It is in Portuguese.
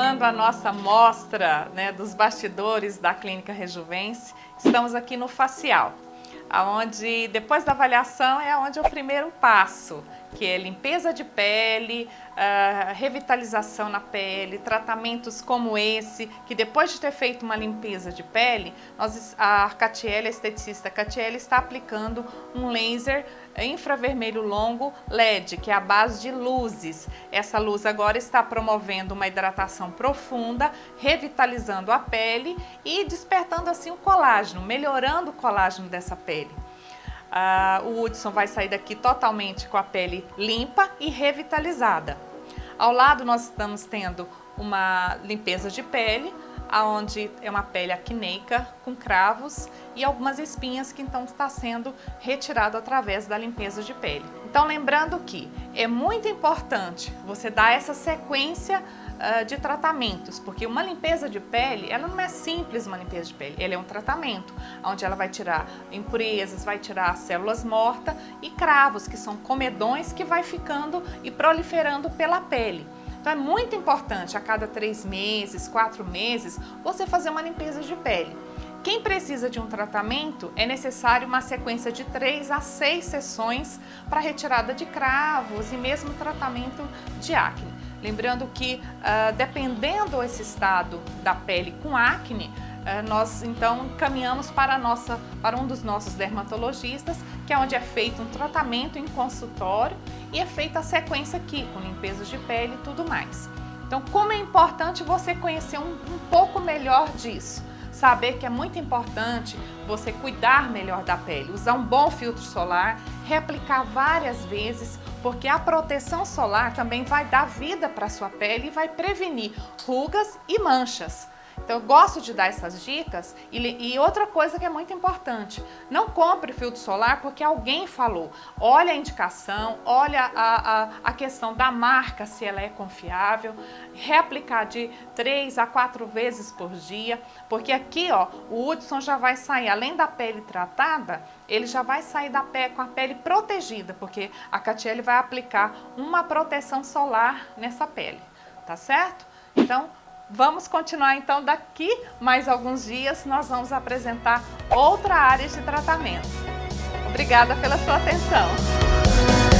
continuando a nossa mostra, né, dos bastidores da Clínica Rejuvense, estamos aqui no facial, onde depois da avaliação é onde é o primeiro passo, que é limpeza de pele, revitalização na pele, tratamentos como esse, que depois de ter feito uma limpeza de pele, a Catiele, a esteticista Catiele, está aplicando um laser infravermelho longo LED, que é a base de luzes. Essa luz agora está promovendo uma hidratação profunda, revitalizando a pele e despertando assim o colágeno, melhorando o colágeno dessa pele. O Hudson vai sair daqui totalmente com a pele limpa e revitalizada. Ao lado nós estamos tendo uma limpeza de pele, onde é uma pele acneica com cravos e algumas espinhas que então está sendo retirado através da limpeza de pele. Então lembrando que é muito importante você dar essa sequência de tratamentos, porque uma limpeza de pele, ela não é simples uma limpeza de pele, ela é um tratamento, onde ela vai tirar impurezas, vai tirar células mortas e cravos, que são comedões que vai ficando e proliferando pela pele. Então é muito importante a cada 3 meses, 4 meses, você fazer uma limpeza de pele. Quem precisa de um tratamento, é necessário uma sequência de 3 a 6 sessões para retirada de cravos e mesmo tratamento de acne. Lembrando que, dependendo desse estado da pele com acne, nós então caminhamos para um dos nossos dermatologistas, que é onde é feito um tratamento em consultório e é feita a sequência aqui, com limpeza de pele e tudo mais. Então, como é importante você conhecer um pouco melhor disso, saber que é muito importante você cuidar melhor da pele, usar um bom filtro solar, reaplicar várias vezes, porque a proteção solar também vai dar vida para a sua pele e vai prevenir rugas e manchas. Então eu gosto de dar essas dicas e outra coisa que é muito importante, não compre filtro solar porque alguém falou. Olha a indicação, olha a questão da marca, se ela é confiável, reaplicar de 3 a 4 vezes por dia, porque aqui ó, o Hudson já vai sair, além da pele tratada, ele já vai sair da pele, com a pele protegida, porque a Catiele vai aplicar uma proteção solar nessa pele, tá certo? Então, vamos continuar então daqui mais alguns dias, nós vamos apresentar outra área de tratamento. Obrigada pela sua atenção.